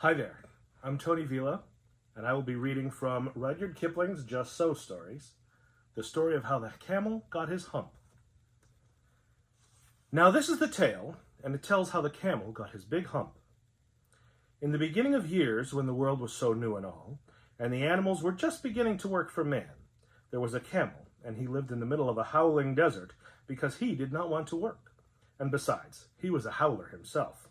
Hi there, I'm Tony Vila, and I will be reading from Rudyard Kipling's Just So stories, the story of how the camel got his hump. Now this is the tale, and it tells how the camel got his big hump. In the beginning of years, when the world was so new and all, and the animals were just beginning to work for man, there was a camel, and he lived in the middle of a howling desert because he did not want to work. And besides, he was a howler himself.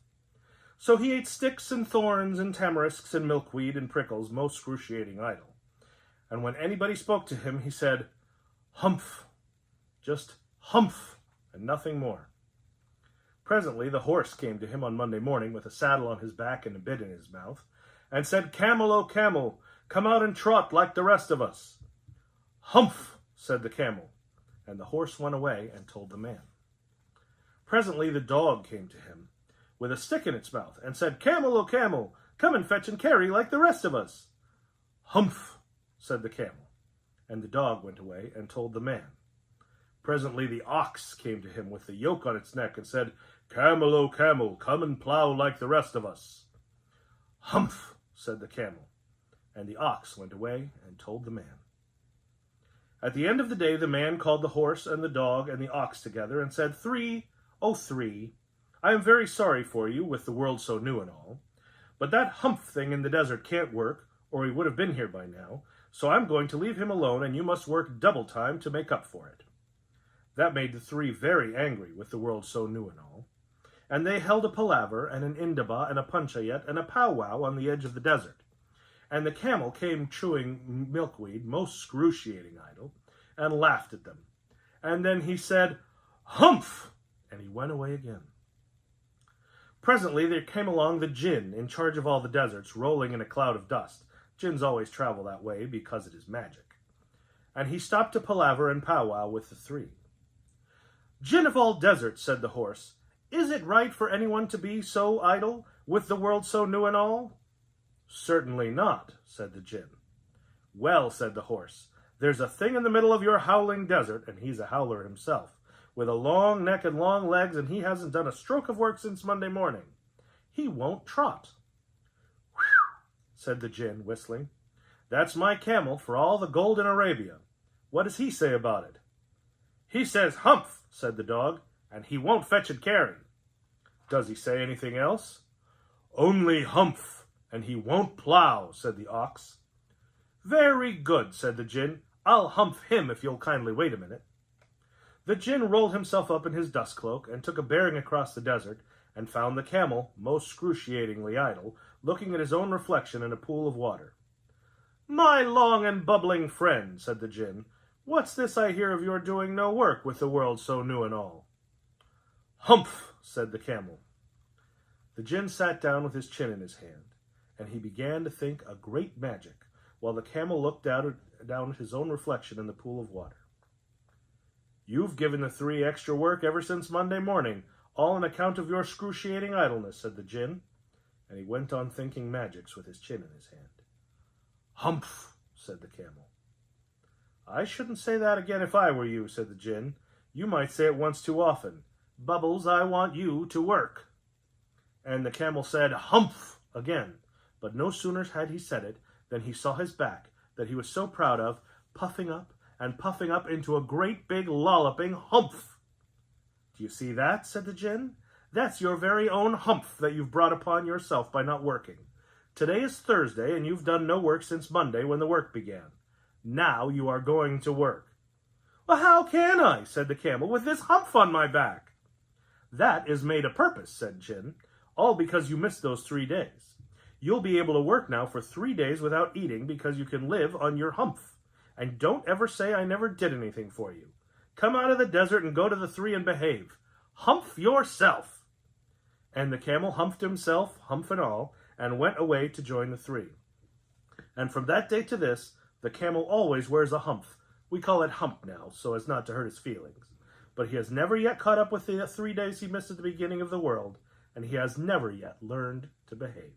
So he ate sticks and thorns and tamarisks and milkweed and prickles, most excruciating idle. And when anybody spoke to him, he said, "Humph," just humph, and nothing more. Presently the horse came to him on Monday morning with a saddle on his back and a bit in his mouth, and said, "Camel, O camel, come out and trot like the rest of us." "Humph," said the camel, and the horse went away and told the man. Presently the dog came to him with a stick in its mouth, and said, "Camel, O camel, come and fetch and carry like the rest of us." "Humph," said the camel, and the dog went away and told the man. Presently the ox came to him with the yoke on its neck, and said, "Camel, O camel, come and plow like the rest of us." "Humph," said the camel, and the ox went away and told the man. At the end of the day the man called the horse and the dog and the ox together, and said, "Three, O three, I am very sorry for you, with the world so new and all, but that humph thing in the desert can't work, or he would have been here by now, so I'm going to leave him alone, and you must work double time to make up for it." That made the three very angry, with the world so new and all, and they held a palaver and an indaba and a punchayet and a powwow on the edge of the desert, and the camel came chewing milkweed, most excruciating idle, and laughed at them, and then he said, "Humph," and he went away again. Presently there came along the djinn, in charge of all the deserts, rolling in a cloud of dust. Djinns always travel that way because it is magic. And he stopped to palaver and powwow with the three. "Djinn of all deserts," said the horse, "is it right for anyone to be so idle, with the world so new and all?" "Certainly not," said the djinn. "Well," said the horse, "there's a thing in the middle of your howling desert, and he's a howler himself, with a long neck and long legs, and he hasn't done a stroke of work since Monday morning. He won't trot." "Whew," said the djinn, whistling. "That's my camel for all the gold in Arabia. What does he say about it?" "He says humph," said the dog, "and he won't fetch and carry." "Does he say anything else?" "Only humph, and he won't plow," said the ox. "Very good," said the djinn. "I'll humph him if you'll kindly wait a minute." The djinn rolled himself up in his dust cloak and took a bearing across the desert, and found the camel, most excruciatingly idle, looking at his own reflection in a pool of water. "My long and bubbling friend," said the djinn, "what's this I hear of your doing no work, with the world so new and all?" "Humph," said the camel. The djinn sat down with his chin in his hand, and he began to think a great magic, while the camel looked down at his own reflection in the pool of water. "You've given the three extra work ever since Monday morning, all on account of your excruciating idleness," said the djinn, and he went on thinking magics with his chin in his hand. "Humph," said the camel. "I shouldn't say that again if I were you," said the djinn. "You might say it once too often. Bubbles, I want you to work." And the camel said, "Humph," again, but no sooner had he said it than he saw his back, that he was so proud of, puffing up into a great big lolloping humph. "Do you see that?" said the djinn. "That's your very own humph that you've brought upon yourself by not working. Today is Thursday, and you've done no work since Monday, when the work began. Now you are going to work." "Well, how can I," said the camel, "with this humph on my back?" "That is made a purpose," said djinn, "all because you missed those 3 days. You'll be able to work now for 3 days without eating, because you can live on your humph. And don't ever say I never did anything for you. Come out of the desert and go to the three and behave. Humph yourself." And the camel humphed himself, humph and all, and went away to join the three. And from that day to this, the camel always wears a humph. We call it hump now, so as not to hurt his feelings. But he has never yet caught up with the 3 days he missed at the beginning of the world, and he has never yet learned to behave.